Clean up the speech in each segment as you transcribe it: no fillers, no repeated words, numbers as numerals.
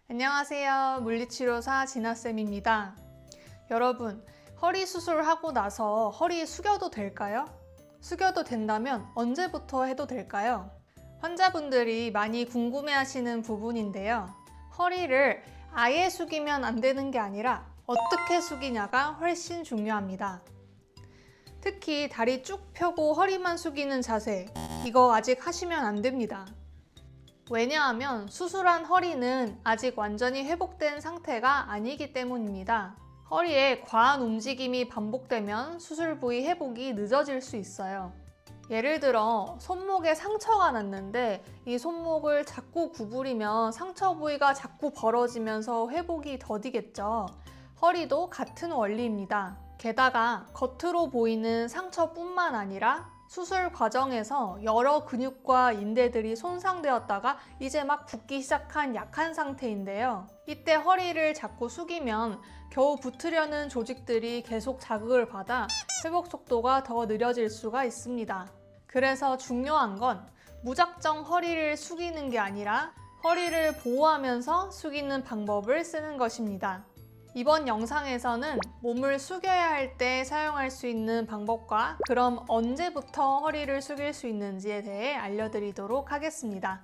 안녕하세요. 물리치료사 진아쌤입니다. 여러분, 허리 수술하고 나서 허리 숙여도 될까요? 숙여도 된다면 언제부터 해도 될까요? 환자분들이 많이 궁금해하시는 부분인데요. 허리를 아예 숙이면 안 되는 게 아니라 어떻게 숙이냐가 훨씬 중요합니다. 특히 다리 쭉 펴고 허리만 숙이는 자세, 이거 아직 하시면 안 됩니다. 왜냐하면 수술한 허리는 아직 완전히 회복된 상태가 아니기 때문입니다. 허리에 과한 움직임이 반복되면 수술 부위 회복이 늦어질 수 있어요. 예를 들어 손목에 상처가 났는데 이 손목을 자꾸 구부리면 상처 부위가 자꾸 벌어지면서 회복이 더디겠죠. 허리도 같은 원리입니다. 게다가 겉으로 보이는 상처뿐만 아니라 수술 과정에서 여러 근육과 인대들이 손상되었다가 이제 막 붓기 시작한 약한 상태인데요. 이때 허리를 자꾸 숙이면 겨우 붙으려는 조직들이 계속 자극을 받아 회복 속도가 더 느려질 수가 있습니다. 그래서 중요한 건 무작정 허리를 숙이는 게 아니라 허리를 보호하면서 숙이는 방법을 쓰는 것입니다. 이번 영상에서는 몸을 숙여야 할 때 사용할 수 있는 방법과 그럼 언제부터 허리를 숙일 수 있는지에 대해 알려드리도록 하겠습니다.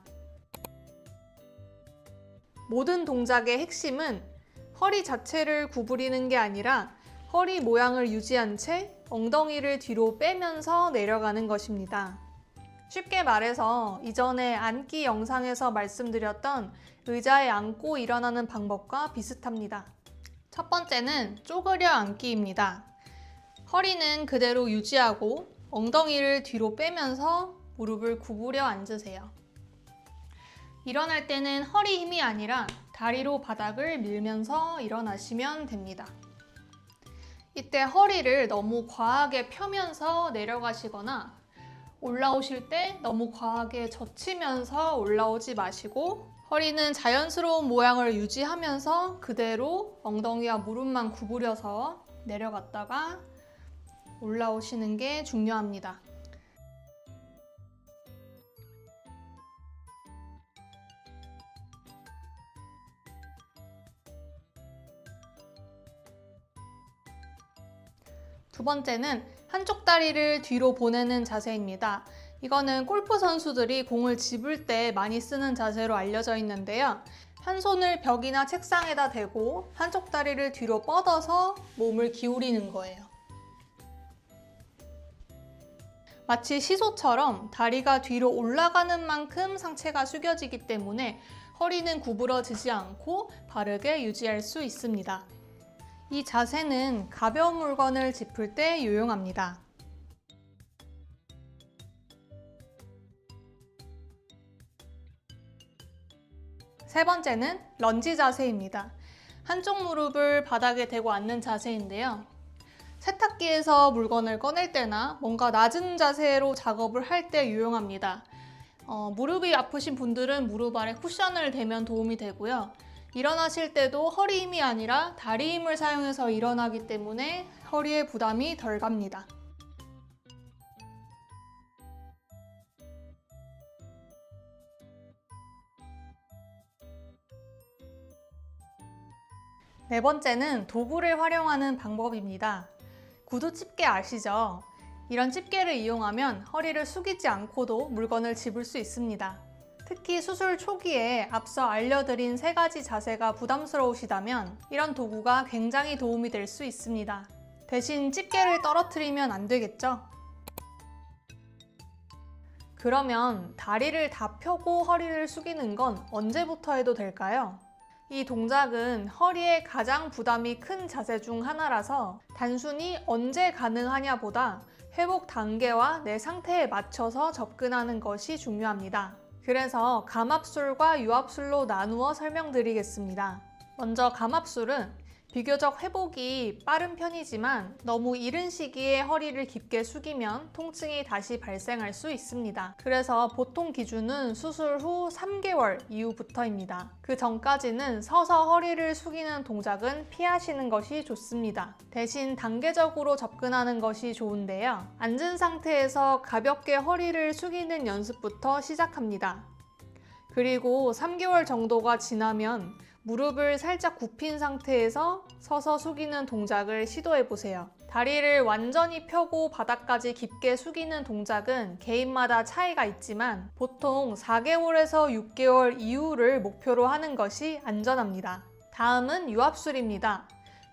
모든 동작의 핵심은 허리 자체를 구부리는 게 아니라 허리 모양을 유지한 채 엉덩이를 뒤로 빼면서 내려가는 것입니다. 쉽게 말해서 이전에 앉기 영상에서 말씀드렸던 의자에 앉고 일어나는 방법과 비슷합니다. 첫 번째는 쪼그려 앉기입니다. 허리는 그대로 유지하고 엉덩이를 뒤로 빼면서 무릎을 구부려 앉으세요. 일어날 때는 허리 힘이 아니라 다리로 바닥을 밀면서 일어나시면 됩니다. 이때 허리를 너무 과하게 펴면서 내려가시거나 올라오실 때 너무 과하게 젖히면서 올라오지 마시고 허리는 자연스러운 모양을 유지하면서 그대로 엉덩이와 무릎만 구부려서 내려갔다가 올라오시는 게 중요합니다. 두 번째는 한쪽 다리를 뒤로 보내는 자세입니다. 이거는 골프 선수들이 공을 집을 때 많이 쓰는 자세로 알려져 있는데요. 한 손을 벽이나 책상에다 대고 한쪽 다리를 뒤로 뻗어서 몸을 기울이는 거예요. 마치 시소처럼 다리가 뒤로 올라가는 만큼 상체가 숙여지기 때문에 허리는 구부러지지 않고 바르게 유지할 수 있습니다. 이 자세는 가벼운 물건을 짚을 때 유용합니다. 세 번째는 런지 자세입니다. 한쪽 무릎을 바닥에 대고 앉는 자세인데요. 세탁기에서 물건을 꺼낼 때나 뭔가 낮은 자세로 작업을 할 때 유용합니다. 무릎이 아프신 분들은 무릎 아래 쿠션을 대면 도움이 되고요. 일어나실 때도 허리 힘이 아니라 다리 힘을 사용해서 일어나기 때문에 허리에 부담이 덜 갑니다. 네 번째는 도구를 활용하는 방법입니다. 구두 집게 아시죠? 이런 집게를 이용하면 허리를 숙이지 않고도 물건을 집을 수 있습니다. 특히 수술 초기에 앞서 알려드린 세 가지 자세가 부담스러우시다면 이런 도구가 굉장히 도움이 될 수 있습니다. 대신 집게를 떨어뜨리면 안 되겠죠? 그러면 다리를 다 펴고 허리를 숙이는 건 언제부터 해도 될까요? 이 동작은 허리에 가장 부담이 큰 자세 중 하나라서 단순히 언제 가능하냐 보다 회복 단계와 내 상태에 맞춰서 접근하는 것이 중요합니다. 그래서 감압술과 유압술로 나누어 설명드리겠습니다. 먼저 감압술은 비교적 회복이 빠른 편이지만 너무 이른 시기에 허리를 깊게 숙이면 통증이 다시 발생할 수 있습니다. 그래서 보통 기준은 수술 후 3개월 이후부터입니다. 그 전까지는 서서 허리를 숙이는 동작은 피하시는 것이 좋습니다. 대신 단계적으로 접근하는 것이 좋은데요. 앉은 상태에서 가볍게 허리를 숙이는 연습부터 시작합니다. 그리고 3개월 정도가 지나면 무릎을 살짝 굽힌 상태에서 서서 숙이는 동작을 시도해 보세요. 다리를 완전히 펴고 바닥까지 깊게 숙이는 동작은 개인마다 차이가 있지만 보통 4개월에서 6개월 이후를 목표로 하는 것이 안전합니다. 다음은 유압술입니다.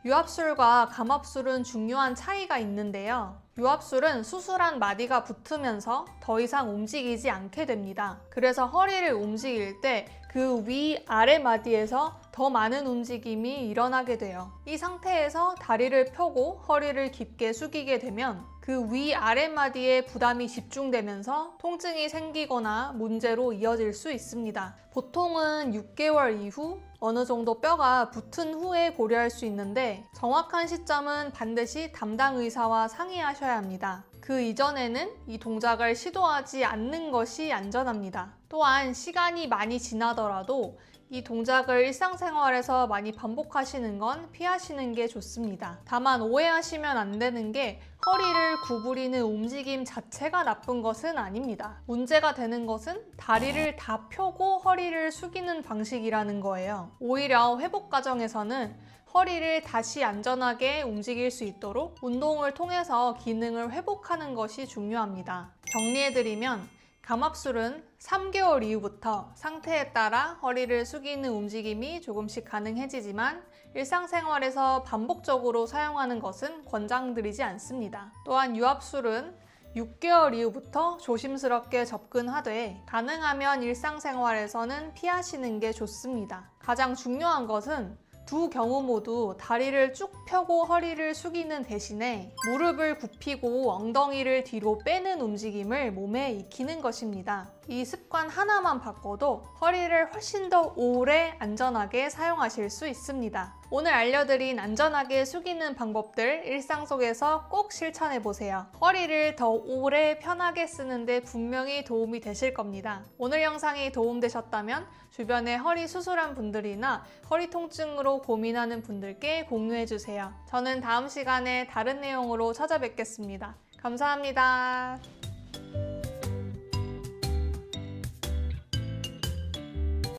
유압술과 감압술은 중요한 차이가 있는데요. 유압술은 수술한 마디가 붙으면서 더 이상 움직이지 않게 됩니다. 그래서 허리를 움직일 때 그 위아래 마디에서 더 많은 움직임이 일어나게 돼요. 이 상태에서 다리를 펴고 허리를 깊게 숙이게 되면 그 위아래 마디에 부담이 집중되면서 통증이 생기거나 문제로 이어질 수 있습니다. 보통은 6개월 이후 어느 정도 뼈가 붙은 후에 고려할 수 있는데 정확한 시점은 반드시 담당 의사와 상의하셔야 합니다. 그 이전에는 이 동작을 시도하지 않는 것이 안전합니다. 또한 시간이 많이 지나더라도 이 동작을 일상생활에서 많이 반복하시는 건 피하시는 게 좋습니다. 다만 오해하시면 안 되는 게 허리를 구부리는 움직임 자체가 나쁜 것은 아닙니다. 문제가 되는 것은 다리를 다 펴고 허리를 숙이는 방식이라는 거예요. 오히려 회복 과정에서는 허리를 다시 안전하게 움직일 수 있도록 운동을 통해서 기능을 회복하는 것이 중요합니다. 정리해드리면 감압술은 3개월 이후부터 상태에 따라 허리를 숙이는 움직임이 조금씩 가능해지지만 일상생활에서 반복적으로 사용하는 것은 권장드리지 않습니다. 또한 유압술은 6개월 이후부터 조심스럽게 접근하되 가능하면 일상생활에서는 피하시는 게 좋습니다. 가장 중요한 것은 두 경우 모두 다리를 쭉 펴고 허리를 숙이는 대신에 무릎을 굽히고 엉덩이를 뒤로 빼는 움직임을 몸에 익히는 것입니다. 이 습관 하나만 바꿔도 허리를 훨씬 더 오래 안전하게 사용하실 수 있습니다. 오늘 알려드린 안전하게 숙이는 방법들 일상 속에서 꼭 실천해보세요. 허리를 더 오래 편하게 쓰는데 분명히 도움이 되실 겁니다. 오늘 영상이 도움되셨다면 주변에 허리 수술한 분들이나 허리 통증으로 고민하는 분들께 공유해주세요. 저는 다음 시간에 다른 내용으로 찾아뵙겠습니다. 감사합니다.